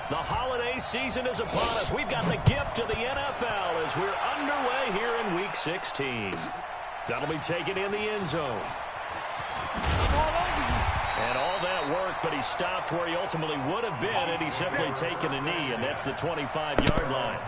The holiday season is upon us. We've got the gift of the NFL as we're underway here in Week 16. That'll be taken in the end zone. And all that work, but he stopped where he ultimately would have been had he simply taken a knee, and that's the 25-yard line.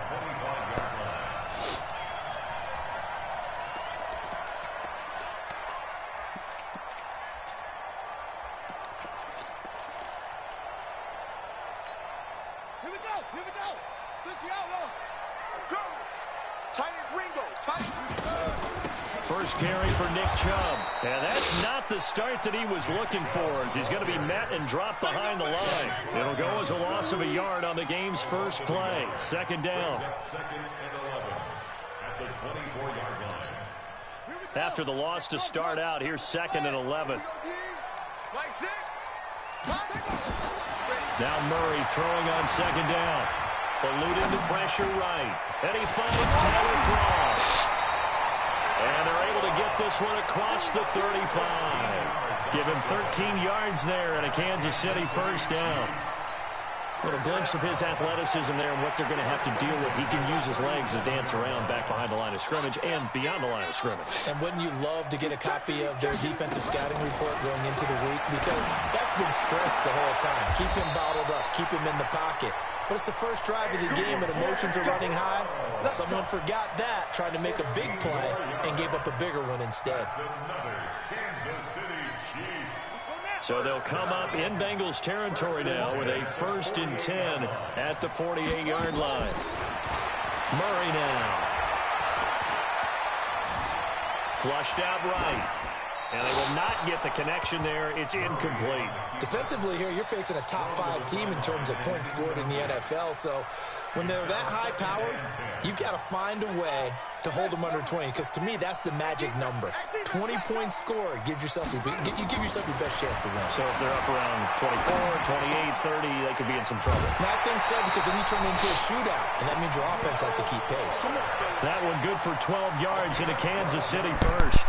First carry for Nick Chubb. And that's not the start that he was looking for, as he's going to be met and dropped behind the line. It'll go as a loss of a yard on the game's first play. Second down. After the loss to start out, here's 2nd and 11. Now Murray throwing on 2nd down. Eluding the pressure right. And he finds Tyler Cross. And they're able to get this one across the 35. Give him 13 yards there and a Kansas City first down. A little glimpse of his athleticism there and what they're going to have to deal with. He can use his legs to dance around back behind the line of scrimmage and beyond the line of scrimmage. And wouldn't you love to get a copy of their defensive scouting report going into the week? Because that's been stressed the whole time. Keep him bottled up. Keep him in the pocket. But it's the first drive of the game and emotions are running high. Someone forgot that, tried to make a big play, and gave up a bigger one instead. So they'll come up in Bengals territory now with a 1st and 10 at the 48-yard line. Murray now. Flushed out right. And they will not get the connection there. It's incomplete. Defensively here, you're facing a top-5 team in terms of points scored in the NFL. So when they're that high-powered, you've got to find a way to hold them under 20. Because to me, that's the magic number. 20 points scored gives yourself you give yourself your best chance to win. So if they're up around 24, 28, 30, they could be in some trouble. And I think so, because then you turn it into a shootout, and that means your offense has to keep pace. That one good for 12 yards into Kansas City first.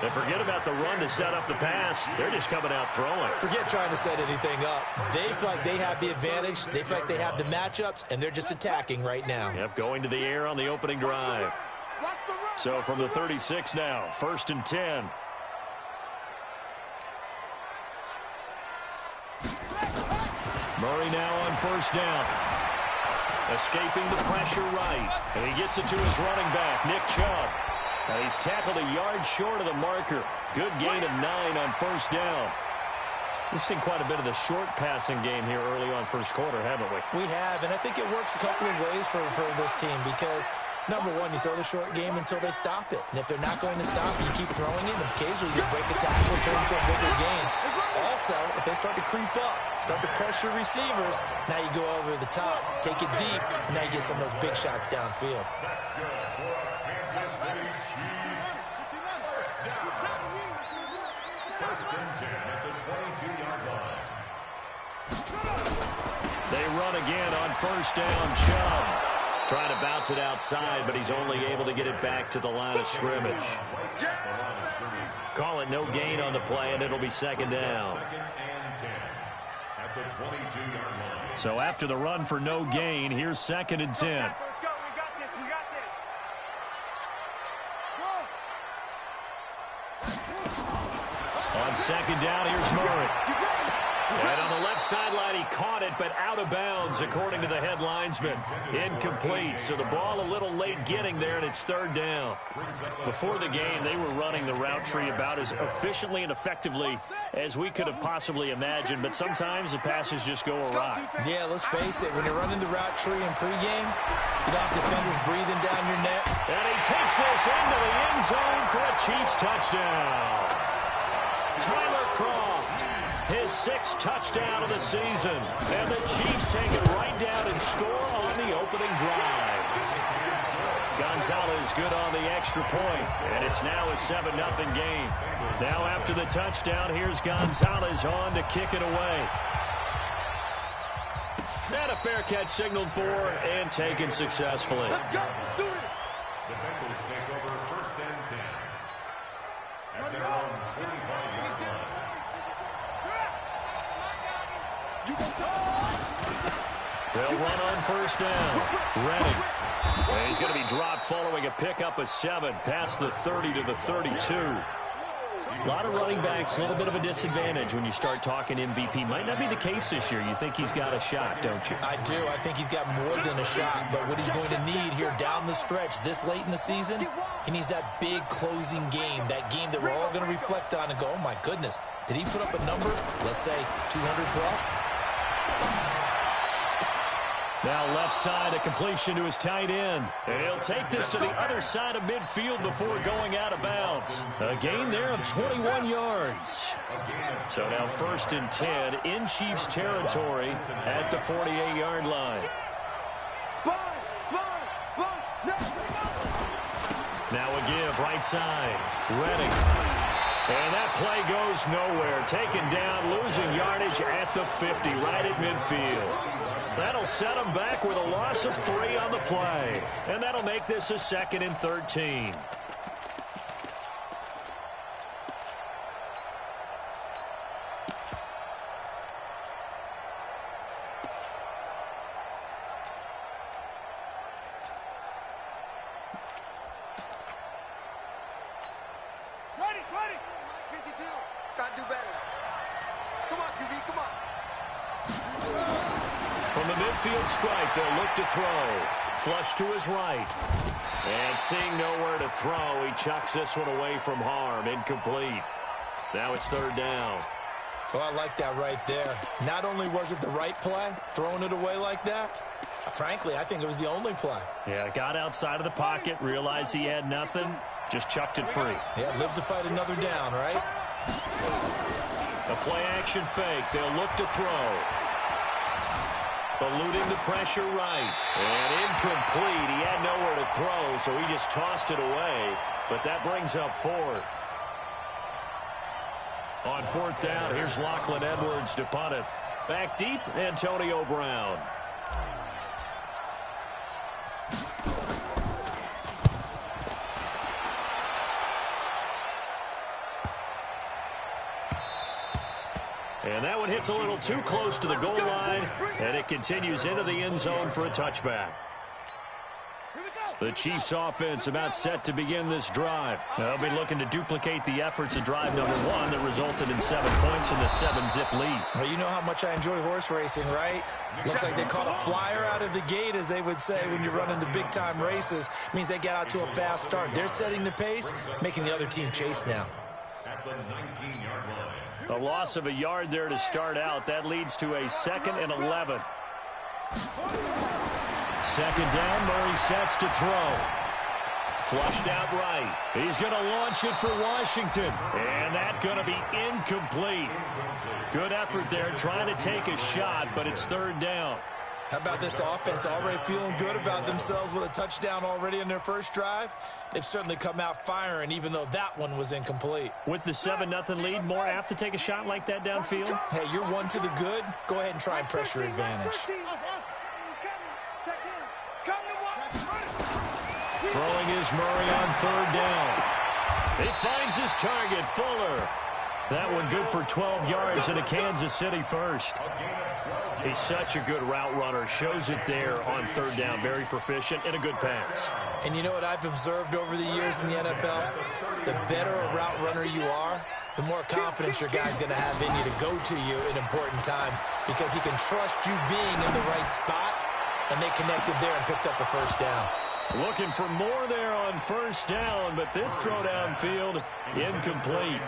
And forget about the run to set up the pass. They're just coming out throwing. Forget trying to set anything up. They feel like they have the advantage. They feel like they have the matchups, and they're just attacking right now. Yep, going to the air on the opening drive. So from the 36 now, 1st and 10. Murray now on 1st down. Escaping the pressure right. And he gets it to his running back, Nick Chubb. And he's tackled a yard short of the marker. Good gain of 9 on 1st down. We've seen quite a bit of the short passing game here early on first quarter, haven't we? We have, and I think it works a couple of ways for this team because, number one, you throw the short game until they stop it. And if they're not going to stop, you keep throwing it, and occasionally you break a tackle and turn into a bigger gain. Also, if they start to creep up, start to pressure receivers, now you go over the top, take it deep, and now you get some of those big shots downfield. They run again on 1st down. Chubb trying to bounce it outside, but he's only able to get it back to the line of scrimmage. Call it no gain on the play, and it'll be 2nd down. So after the run for no gain, here's 2nd and 10. On 2nd down, here's Murray. And on the left sideline, he caught it, but out of bounds, according to the head linesman. Incomplete, so the ball a little late getting there, and it's 3rd down. Before the game, they were running the route tree about as efficiently and effectively as we could have possibly imagined, but sometimes the passes just go awry. Yeah, let's face it, when you're running the route tree in pregame, you don't have defenders breathing down your neck. And he takes this into the end zone for a Chiefs touchdown. Tyler Croft, his 6th touchdown of the season. And the Chiefs take it right down and score on the opening drive. Gonzalez good on the extra point, and it's now a 7-0 game. Now after the touchdown, here's Gonzalez on to kick it away. And a fair catch signaled for and taken successfully. Let's go. Do it. The Bengals take over 1st and 10. At their own 45-yard line. They'll run on first down. Redding. And he's going to be dropped following a pickup of 7 past the 30 to the 32. A lot of running backs, a little bit of a disadvantage when you start talking MVP. Might not be the case this year. You think he's got a shot, don't you? I do. I think he's got more than a shot. But what he's going to need here down the stretch this late in the season, he needs that big closing game, that game that we're all going to reflect on and go, oh, my goodness, did he put up a number, let's say, 200 plus? Now left side, a completion to his tight end. And he'll take this to the other side of midfield before going out of bounds. A gain there of 21 yards. So now 1st and 10 in Chiefs territory at the 48-yard line. Now a give right side. Redding. And that play goes nowhere. Taken down, losing yardage at the 50, right at midfield. That'll set them back with a loss of 3 on the play. And that'll make this a 2nd and 13. Ready. 52. Try to do better. Come on, QB, come on. From the midfield stripe, they'll look to throw. Flush to his right. And seeing nowhere to throw, he chucks this one away from harm. Incomplete. Now it's 3rd down. Well, I like that right there. Not only was it the right play, throwing it away like that, frankly, I think it was the only play. Yeah, got outside of the pocket, realized he had nothing, just chucked it free. Yeah, live to fight another down, right? A play-action fake. They'll look to throw. Eluding the pressure right. And incomplete. He had nowhere to throw, so he just tossed it away. But that brings up 4th. On 4th down, here's Lachlan Edwards to punt it. Back deep, Antonio Brown. And that one hits a little too close to the goal line, and it continues into the end zone for a touchback. The Chiefs offense about set to begin this drive. They'll be looking to duplicate the efforts of drive number 1 that resulted in 7 points in the 7-zip lead. Well, you know how much I enjoy horse racing, right? Looks like they caught a flyer out of the gate, as they would say when you're running the big-time races. Means they get out to a fast start. They're setting the pace, making the other team chase now. At the 19-yard line. A loss of a yard there to start out. That leads to a 2nd and 11. 2nd down, Murray sets to throw. Flushed out right. He's going to launch it for Washington. And that's going to be incomplete. Good effort there trying to take a shot, but it's 3rd down. How about this offense already feeling good about themselves with a touchdown already in their first drive? They've certainly come out firing, even though that one was incomplete. With the 7-0 lead, more apt to take a shot like that downfield? Hey, you're 1 to the good. Go ahead and try and pressure advantage. Throwing is Murray on 3rd down. He finds his target, Fuller. That one good for 12 yards and a Kansas City first. He's such a good route runner. Shows it there on 3rd down. Very proficient and a good pass. And you know what I've observed over the years in the NFL? The better a route runner you are, the more confidence your guy's going to have in you to go to you in important times, because he can trust you being in the right spot, and they connected there and picked up the 1st down. Looking for more there on 1st down, but this throw downfield incomplete.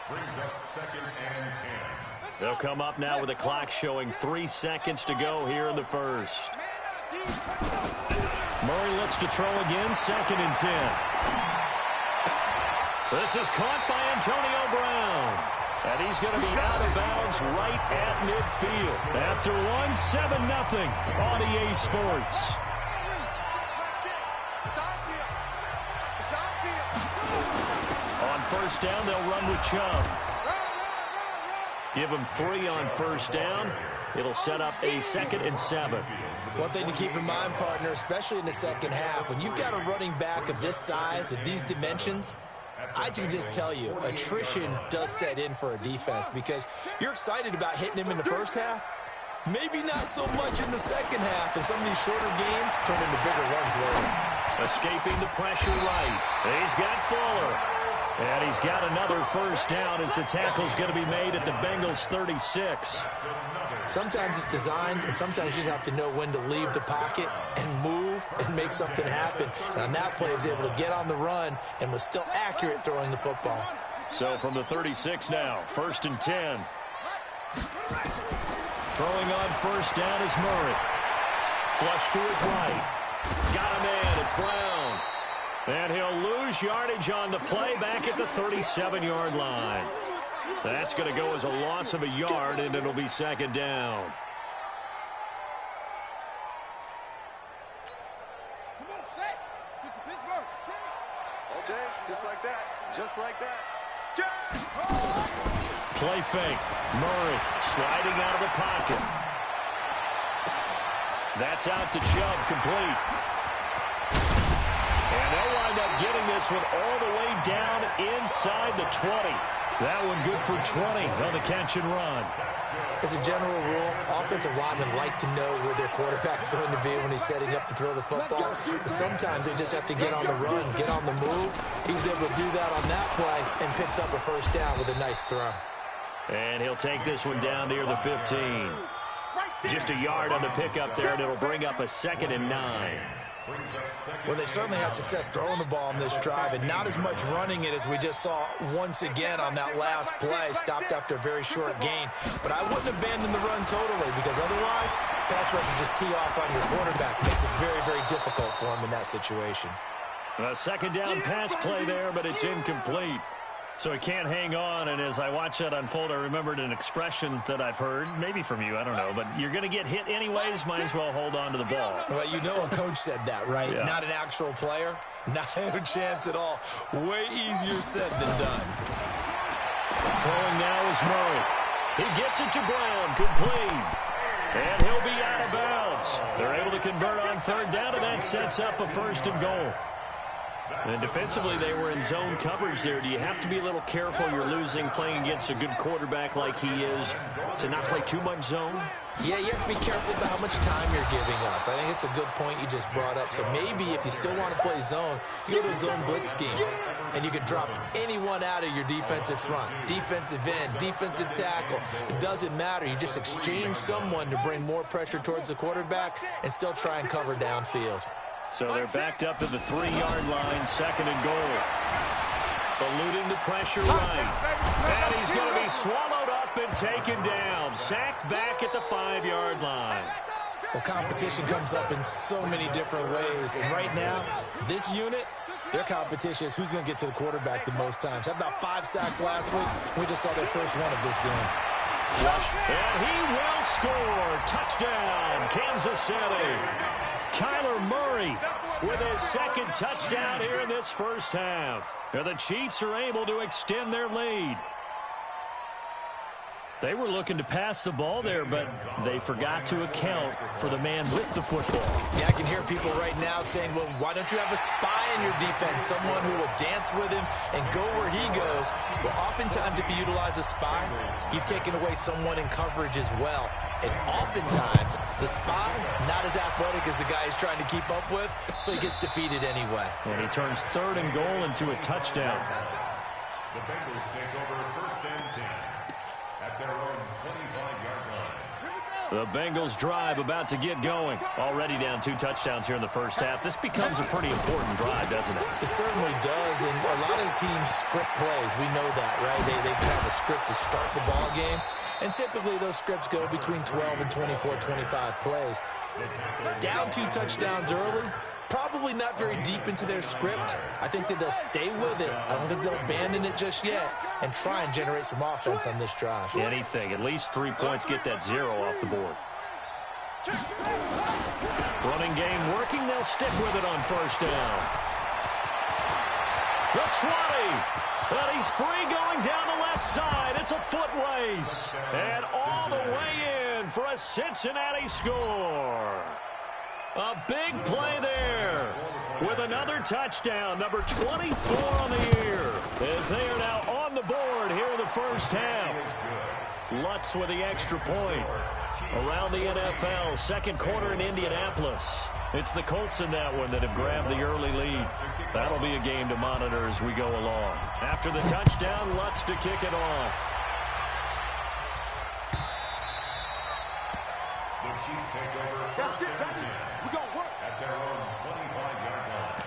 Brings up 2nd and 10. They'll come up now with a clock showing 3 seconds to go here in the 1st. Murray looks to throw again, 2nd and 10. This is caught by Antonio Brown. And he's going to be out of bounds right at midfield. After 7-0 on EA Sports. On 1st down, they'll run with Chubb. Give him 3 on 1st down. It'll set up a 2nd and 7. One thing to keep in mind, partner, especially in the second half, when you've got a running back of this size, of these dimensions, I can just tell you, attrition does set in for a defense because you're excited about hitting him in the first half. Maybe not so much in the second half, and some of these shorter gains turn into bigger runs later. Escaping the pressure right. He's got Fuller. And he's got another first down as the tackle's going to be made at the Bengals' 36. Sometimes it's designed, and sometimes you just have to know when to leave the pocket and move and make something happen. And on that play, he was able to get on the run and was still accurate throwing the football. So from the 36 now, 1st and 10. Throwing on first down is Murray. Flush to his right. Got a man. It's Brown. And he'll lose yardage on the play back at the 37-yard line. That's going to go as a loss of a yard, and it'll be 2nd down. Come on, set. This is Pittsburgh. All day, just like that. Just like that. Play fake. Murray sliding out of the pocket. That's out to Chubb, complete. And they'll wind up getting this one all the way down inside the 20. That one good for 20 on the catch and run. As a general rule, offensive linemen like to know where their quarterback's going to be when he's setting up to throw the football. But sometimes they just have to get on the run, get on the move. He was able to do that on that play and picks up a first down with a nice throw. And he'll take this one down near the 15. Just a yard on the pickup there, and it'll bring up a 2nd and 9. Well, they certainly had success throwing the ball on this drive, and not as much running it as we just saw once again on that last play. Stopped after a very short gain. But I wouldn't abandon the run totally, because otherwise, pass rushers just tee off on your quarterback. Makes it very, very difficult for him in that situation. A 2nd down pass play there, but it's incomplete. So he can't hang on, and as I watch that unfold, I remembered an expression that I've heard, maybe from you, I don't know, but you're going to get hit anyways, might as well hold on to the ball. Well, you know a coach said that, right? Yeah. Not an actual player. Not a chance at all. Way easier said than done. Throwing now is Murray. He gets it to Brown, complete. And he'll be out of bounds. They're able to convert on 3rd down, and that sets up a 1st and goal. And defensively, they were in zone coverage there. Do you have to be a little careful? You're losing, playing against a good quarterback like he is, to not play too much zone? Yeah, you have to be careful about how much time you're giving up. I think it's a good point you just brought up. So maybe if you still want to play zone, you go to a zone blitz scheme, and you can drop anyone out of your defensive front, defensive end, defensive tackle. It doesn't matter. You just exchange someone to bring more pressure towards the quarterback and still try and cover downfield. So they're backed up to the 3-yard line, 2nd and goal. Eluding the pressure right. And he's going to be swallowed up and taken down. Sacked back at the 5-yard line. Well, competition comes up in so many different ways. And right now, this unit, their competition is who's going to get to the quarterback the most times. Had about 5 sacks last week. We just saw their first one of this game. Flush. And he will score. Touchdown, Kansas City. Kyler Murray with his 2nd touchdown here in this first half. And the Chiefs are able to extend their lead. They were looking to pass the ball there, but they forgot to account for the man with the football. Yeah, I can hear people right now saying, well, why don't you have a spy in your defense, someone who will dance with him and go where he goes? Well, oftentimes if you utilize a spy, you've taken away someone in coverage as well. And oftentimes, the spy, not as athletic as the guy he's trying to keep up with, so he gets defeated anyway. And he turns 3rd and goal into a touchdown. The Bengals take over 1st and 10 at their own 25-yard line. The Bengals drive about to get going. Already down 2 touchdowns here in the first half. This becomes a pretty important drive, doesn't it? It certainly does, and a lot of the teams script plays. We know that, right? They have a script to start the ball game, and typically those scripts go between 12 and 24, 25 plays. Down 2 touchdowns early, probably not very deep into their script. I think that they'll stay with it. I don't think they'll abandon it just yet and try and generate some offense on this drive. Anything. At least 3 points, get that 0 off the board. Running game working. They'll stick with it on 1st down. The 20. But he's free going down the left side. It's a foot race. And all the way in for a Cincinnati score. A big play there with another touchdown, number 24 on the year, as they are now on the board here in the first half. Lutz with the extra point. Around the NFL, second quarter in Indianapolis. It's the Colts in that one that have grabbed the early lead. That'll be a game to monitor as we go along. After the touchdown, Lutz to kick it off. The Chiefs take over first and 10. We're going to work at their own 25-yard line.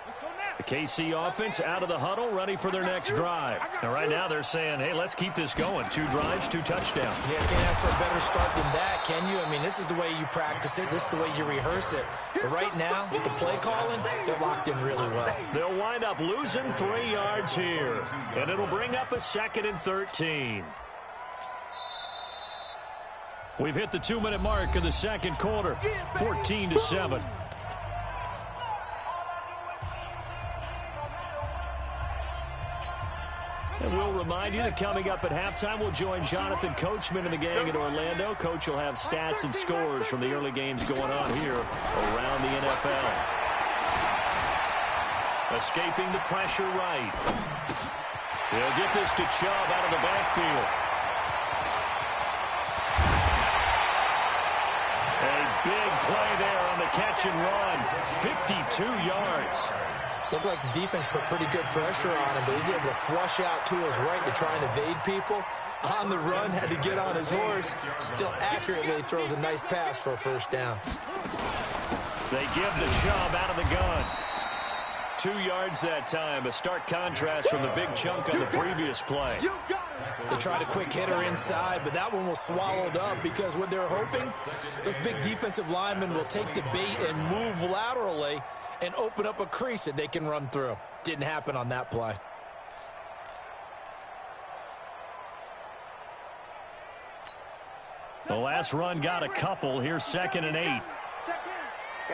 Let's go now. The KC offense out of the huddle, ready for their next drive. And right now they're saying, hey, let's keep this going. 2 drives, 2 touchdowns. Yeah, can't ask for a better start than that, can you? I mean, this is the way you practice it. This is the way you rehearse it. But right now, with the play calling, they're locked in really well. They'll wind up losing 3 yards here. And it'll bring up a 2nd and 13. We've hit the 2-minute mark of the second quarter, 14-7. And we'll remind you that coming up at halftime, we'll join Jonathan Coachman and the gang in Orlando. Coach will have stats and scores from the early games going on here around the NFL. Escaping the pressure right. They'll get this to Chubb out of the backfield. A big play there on the catch and run. 52 yards. Looked like the defense put pretty good pressure on him, but he's able to flush out to his right to try and evade people. On the run, had to get on his horse. Still accurately throws a nice pass for a first down. They give the Chubb out of the gun. 2 yards that time, a stark contrast from the big chunk on the previous play. They tried a quick hitter inside, but that one was swallowed up because what they're hoping, those big defensive linemen will take the bait and move laterally and open up a crease that they can run through. Didn't happen on that play. The last run got a couple. Here's 2nd and 8. Yeah,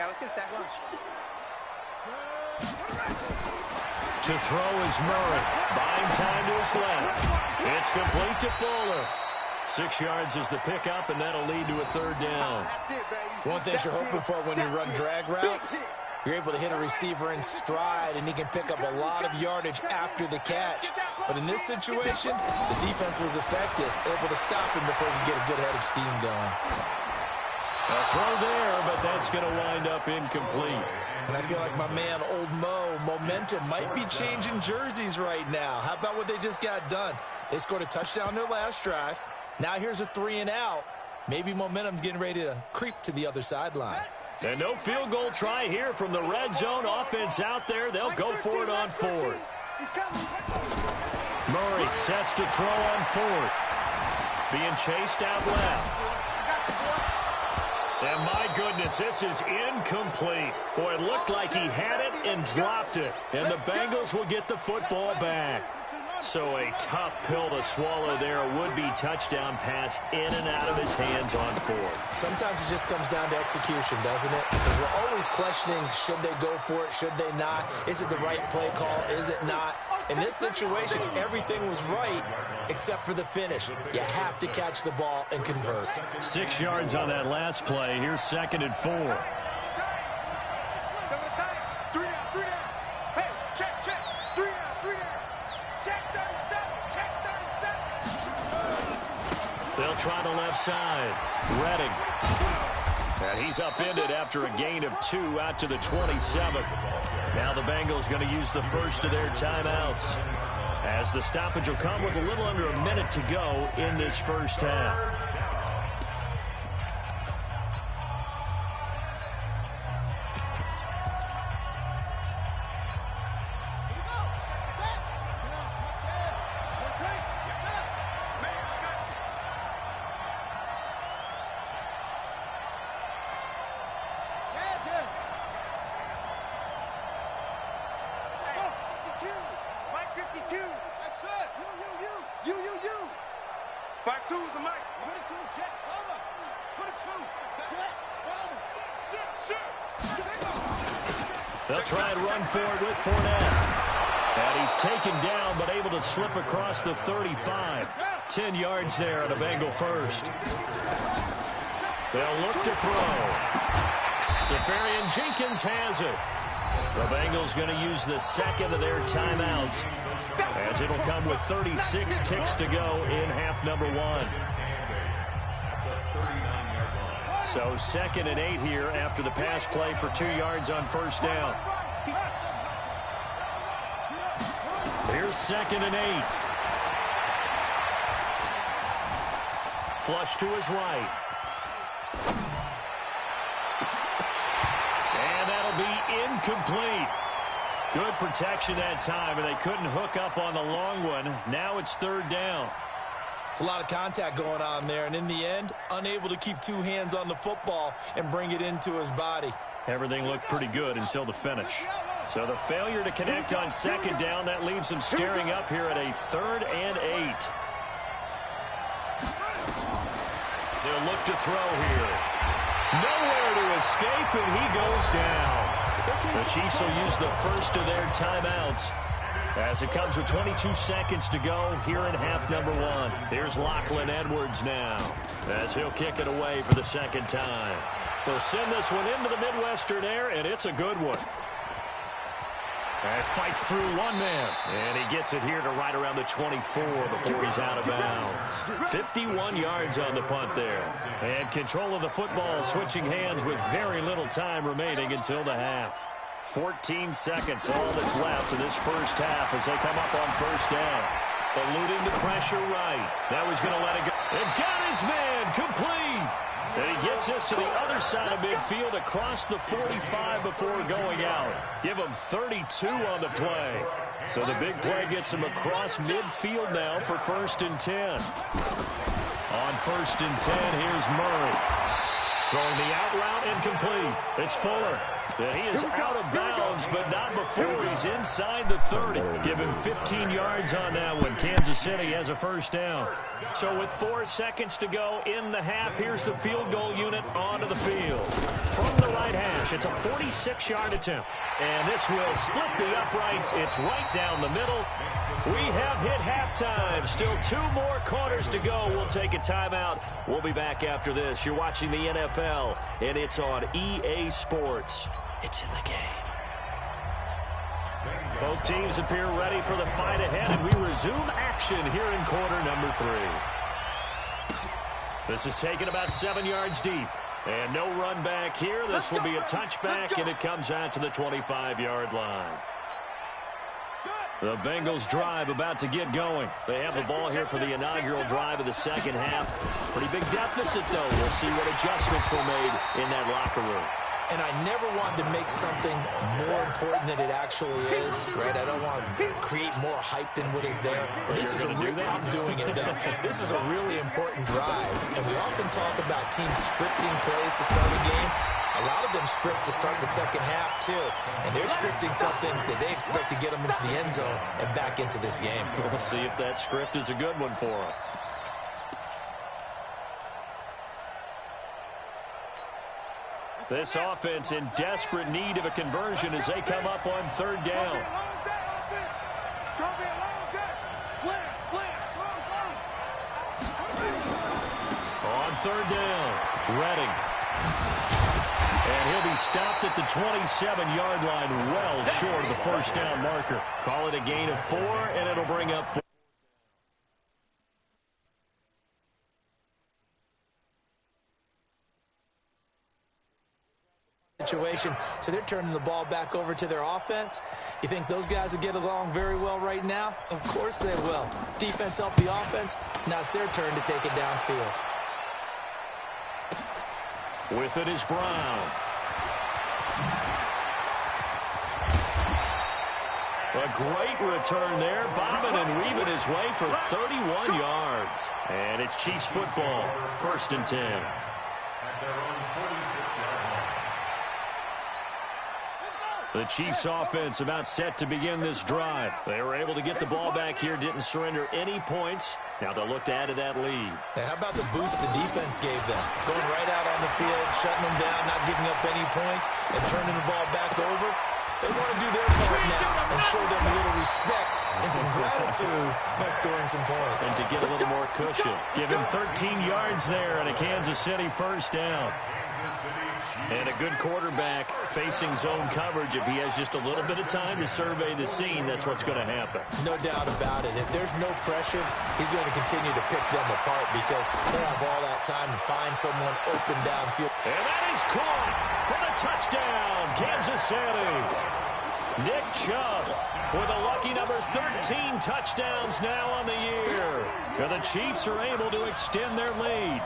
let's get a sack lunch. To throw is Murray. Buying time to his left. It's complete to Fuller. 6 yards is the pickup, and that'll lead to a 3rd down. One thing you're hoping for when you run drag routes, you're able to hit a receiver in stride, and he can pick up a lot of yardage after the catch. But in this situation, the defense was effective, able to stop him before he could get a good head of steam going. A throw there, but that's going to wind up incomplete. And I feel like my man, Old Mo, momentum might be changing jerseys right now. How about what they just got done? They scored a touchdown their last drive. Now here's a 3 and out. Maybe momentum's getting ready to creep to the other sideline. And no field goal try here from the red zone offense out there. They'll go for it on 4th. Murray sets to throw on 4th. Being chased out left. And my goodness, this is incomplete. Boy, it looked like he had it and dropped it. And the Bengals will get the football back. So a tough pill to swallow there. A would-be touchdown pass in and out of his hands on 4th. Sometimes it just comes down to execution, doesn't it? Because we're always questioning, should they go for it, should they not? Is it the right play call, is it not? In this situation, everything was right except for the finish. You have to catch the ball and convert. 6 yards on that last play. Here's 2nd and 4. They'll try the left side. Redding. And he's upended after a gain of 2 out to the 27. Now the Bengals going to use the first of their timeouts, as the stoppage will come with a little under a minute to go in this first half. They'll try and run for it with Fournette. And He's taken down, but able to slip across the 35. 10 yards there at a Bengal first. They'll look to throw. Safarian Jenkins has it. The Bengals going to use the second of their timeouts, as it'll come with 36 ticks to go in half number 1. So 2nd and 8 here after the pass play for 2 yards on first down. Here's 2nd and 8. Flush to his right. And that'll be incomplete. Good protection that time, and they couldn't hook up on the long one. Now it's 3rd down. It's a lot of contact going on there, and in the end, unable to keep 2 hands on the football and bring it into his body. Everything looked pretty good until the finish. So the failure to connect on 2nd down, that leaves them staring up here at a 3rd and 8. They'll look to throw here. Nowhere to escape, and he goes down. The Chiefs will use the first of their timeouts, as it comes with 22 seconds to go here in half number 1. Here's Lachlan Edwards now, as he'll kick it away for the 2nd time. They'll send this one into the Midwestern air, and it's a good one. And fights through one man, and he gets it here to right around the 24 before he's out of bounds. 51 yards on the punt there. And control of the football, switching hands with very little time remaining until the half. 14 seconds, all that's left in this first half as they come up on first down. Eluding the pressure right. Now he's going to let it go. And got his man complete. And he gets this to the other side of midfield across the 45 before going out. Give him 32 on the play. So the big play gets him across midfield now for 1st and 10. On 1st and 10, here's Murray. Throwing the out route incomplete. It's Fuller. And he is out of bounds, but not before he's inside the 30. Give him 15 yards on that one. Kansas City has a first down. So with 4 seconds to go in the half, here's the field goal unit onto the field. From the right hash, it's a 46-yard attempt. And this will split the uprights. It's right down the middle. We have hit halftime. Still 2 more quarters to go. We'll take a timeout. We'll be back after this. You're watching the NFL, and it's on EA Sports. It's in the game. Both teams appear ready for the fight ahead, and we resume action here in quarter number 3. This is taken about 7 yards deep. And no run back here. This will be a touchback, and it comes out to the 25-yard line. The Bengals drive about to get going. They have the ball here for the inaugural drive of the second half. Pretty big deficit, though. We'll see what adjustments were made in that locker room. And I never wanted to make something more important than it actually is, right? I don't want to create more hype than what is there. But this is I'm doing it, though. This is a really important drive. And we often talk about teams scripting plays to start a game. A lot of them script to start the second half, too. And they're scripting something that they expect to get them into the end zone and back into this game. We'll see if that script is a good one for them. This offense in desperate need of a conversion as they come up on 3rd down. It's going to be a long day. Slam. On 3rd down, Redding. And he'll be stopped at the 27-yard line, well short of the first down marker. Call it a gain of 4, and it'll bring up 4. Situation, so they're turning the ball back over to their offense. You think those guys will get along very well right now? Of course they will. Defense helped the offense. Now it's their turn to take it downfield. With it is Brown. A great return there, bobbing and weaving his way for 31 yards. And it's Chiefs football, 1st and 10. At their own 46-yard line. The Chiefs offense about set to begin this drive. They were able to get the ball back here, didn't surrender any points. Now they'll look to add to that lead. Now, how about the boost the defense gave them? Going right out on the field, shutting them down, not giving up any points, and turning the ball back over. They want to do their part now and show them a little respect and some gratitude by scoring some points. And to get a little more cushion. Give him 13 yards there and a Kansas City first down. And a good quarterback facing zone coverage. If he has just a little bit of time to survey the scene, that's what's going to happen. No doubt about it. If there's no pressure, he's going to continue to pick them apart because they'll have all that time to find someone open downfield. And that is caught for the touchdown, Kansas City. Nick Chubb with a lucky number 13 touchdowns now on the year. And the Chiefs are able to extend their lead.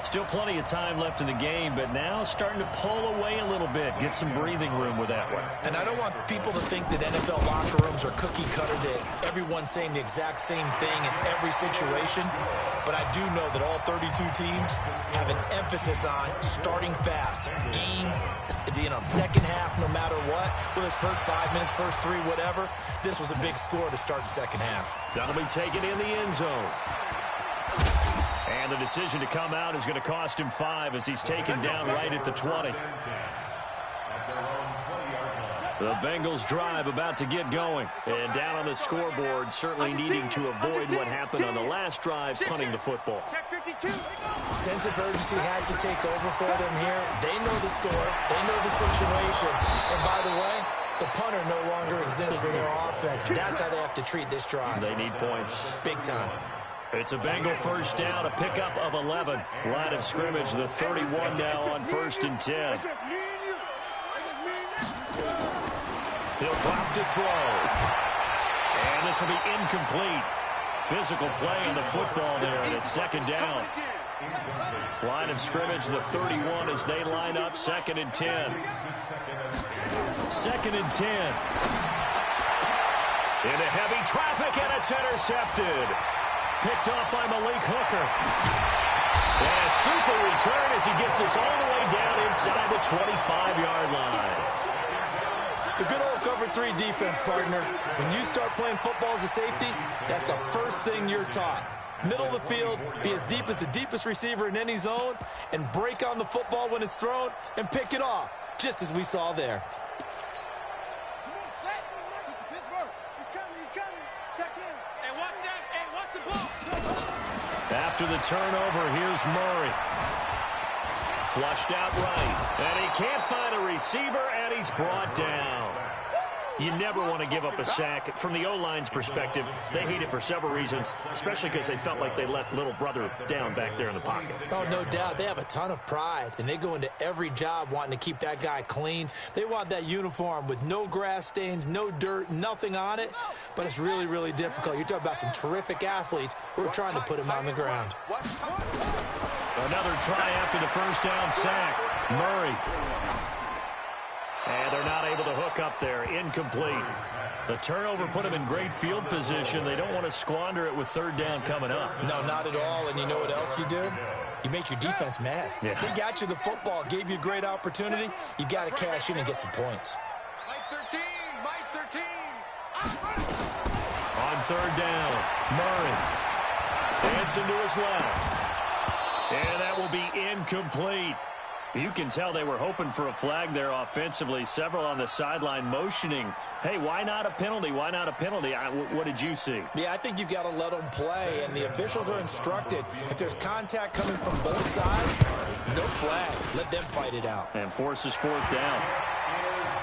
Still plenty of time left in the game, but now starting to pull away a little bit. Get some breathing room with that one. And I don't want people to think that NFL locker rooms are cookie cutter, that everyone's saying the exact same thing in every situation. But I do know that all 32 teams have an emphasis on starting fast. Game, second half, no matter what. Whether it's first 5 minutes, first 3, whatever. This was a big score to start the second half. That'll be taken in the end zone. And the decision to come out is going to cost him 5 as he's taken down right at the 20. The Bengals drive about to get going. And down on the scoreboard, certainly needing to avoid what happened on the last drive, punting the football. Sense of urgency has to take over for them here. They know the score. They know the situation. And by the way, the punter no longer exists for their offense. That's how they have to treat this drive. They need points. Big time. It's a Bengal first down, a pickup of 11. Line of scrimmage, the 31 now on 1st and 10. He'll drop to throw. And this will be incomplete. Physical play on the football there, and it's 2nd down. Line of scrimmage, the 31 as they line up, 2nd and 10. 2nd and 10. Into heavy traffic, and it's intercepted. Picked off by Malik Hooker. And a super return as he gets us all the way down inside the 25-yard line. The good old cover 3 defense, partner. When you start playing football as a safety, that's the first thing you're taught. Middle of the field, be as deep as the deepest receiver in any zone, and break on the football when it's thrown and pick it off, just as we saw there. After the turnover, here's Murray. Flushed out right. And he can't find a receiver, and he's brought down. You never want to give up a sack. From the O-line's perspective, they hate it for several reasons, especially because they felt like they let little brother down back there in the pocket. Oh, no doubt. They have a ton of pride, and they go into every job wanting to keep that guy clean. They want that uniform with no grass stains, no dirt, nothing on it. But it's really, really difficult. You're talking about some terrific athletes who are trying to put him on the ground. Another try after the first down sack. Murray. And they're not able to hook up there. Incomplete. The turnover put them in great field position. They don't want to squander it with 3rd down coming up. No, not at all. And you know what else you do? You make your defense mad. Yeah. They got you the football, gave you a great opportunity. You got to cash in and get some points. Mike 13, Mike 13. On 3rd down, Murray. Dancing to his left. And that will be incomplete. You can tell they were hoping for a flag there offensively. Several on the sideline motioning, hey, why not a penalty? Why not a penalty? What did you see? Yeah, I think you've got to let them play, and the officials are instructed. If there's contact coming from both sides, no flag. Let them fight it out. And forces 4th down.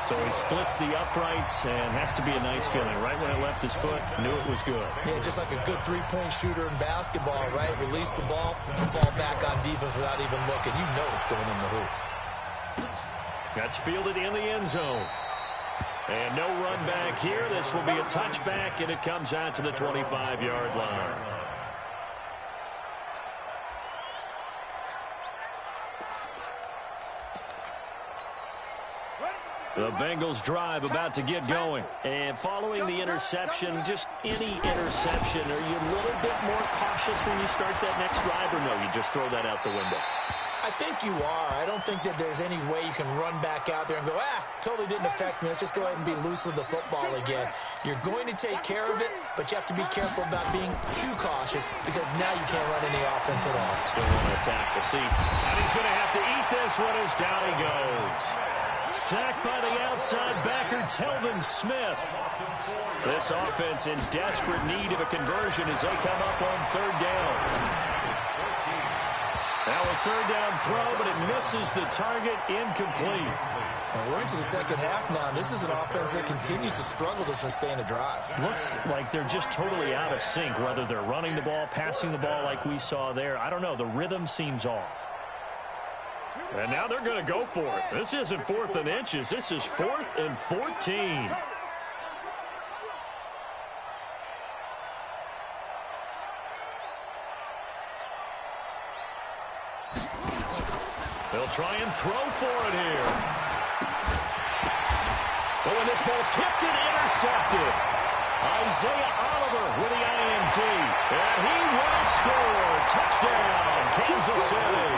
So he splits the uprights, and has to be a nice feeling. Right when it left his foot, knew it was good. Yeah, just like a good 3-point shooter in basketball, right? Release the ball and fall back on defense without even looking. You know it's going in the hoop. That's fielded in the end zone. And no run back here. This will be a touchback, and it comes out to the 25-yard line. The Bengals drive about to get going. And following the interception, just any interception, are you a little bit more cautious when you start that next drive, or no, you just throw that out the window? I think you are. I don't think that there's any way you can run back out there and go, totally didn't affect me. Let's just go ahead and be loose with the football again. You're going to take care of it, but you have to be careful about being too cautious because now you can't run any offense at all. Still want to attack. We'll see. And he's going to have to eat this one as down he goes. Sacked by the outside backer, Telvin Smith. This offense in desperate need of a conversion as they come up on third down. Now a third down throw, but it misses the target, incomplete. And we're into the second half now. This is an offense that continues to struggle to sustain a drive. Looks like they're just totally out of sync, whether they're running the ball, passing the ball like we saw there. I don't know. The rhythm seems off. And now they're going to go for it. This isn't 4th and inches. This is 4th and 14. They'll try and throw for it here. But when this ball's tipped and intercepted, Isaiah Oliver with the INT. And he will score. Touchdown, Kansas City.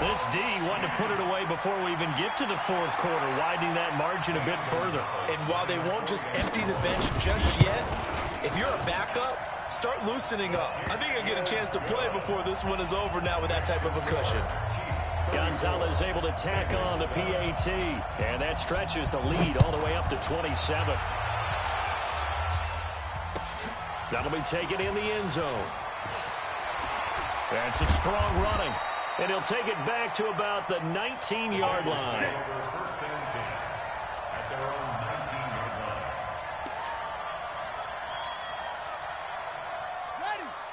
This D wanted to put it away before we even get to the fourth quarter, widening that margin a bit further. And while they won't just empty the bench just yet, if you're a backup, start loosening up. I think you'll get a chance to play before this one is over now with that type of a cushion. Gonzalez able to tack on the PAT, and that stretches the lead all the way up to 27. That'll be taken in the end zone. And some strong running, and he'll take it back to about the 19-yard line. First and 10 at their own 19-yard line.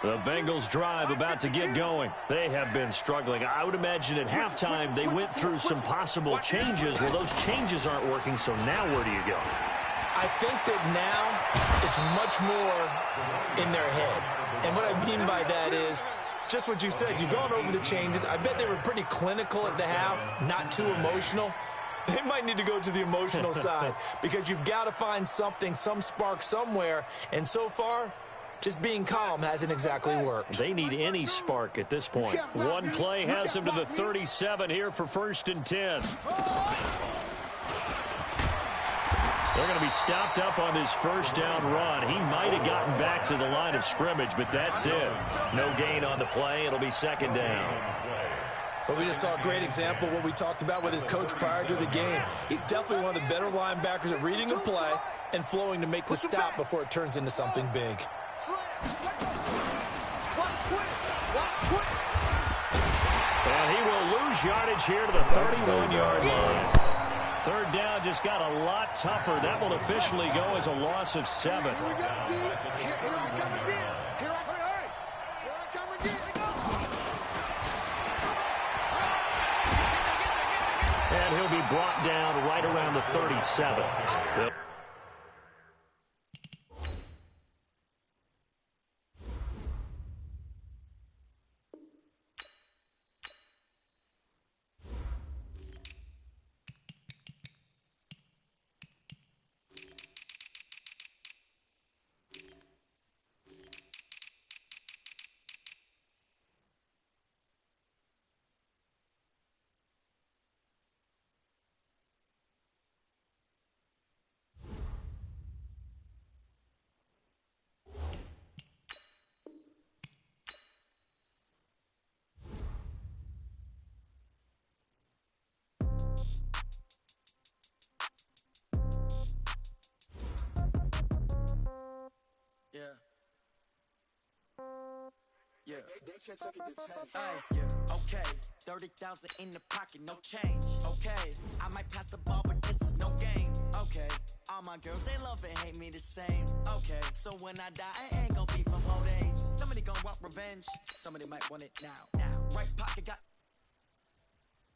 The Bengals drive about to get going. They have been struggling. I would imagine at halftime they went through some possible changes. Well, those changes aren't working, so now where do you go? I think that now it's much more in their head. And what I mean by that is just what you said. You've gone over the changes. I bet they were pretty clinical at the half, not too emotional. They might need to go to the emotional side because you've got to find something, some spark somewhere. And so far, just being calm hasn't exactly worked. They need any spark at this point. One play has them to the 37 here for 1st and 10. They're going to be stopped up on this first down run. He might have gotten back to the line of scrimmage, but that's it. No gain on the play. It'll be 2nd down. Well, we just saw a great example of what we talked about with his coach prior to the game. He's definitely one of the better linebackers at reading a play and flowing to make the stop before it turns into something big. And he will lose yardage here to the 31-yard line. Third down just got a lot tougher. That will officially go as a loss of 7. Here we go, D. Here I come again. Here I come again. And he'll be brought down right around the 37. Yep. Yeah. Yeah. Okay. 30,000 in the pocket, no change. Okay. I might pass the ball, but this is no game. Okay. All my girls, they love and hate me the same. Okay. So when I die, I ain't gonna be from old age. Somebody gonna want revenge. Somebody might want it now. Right pocket got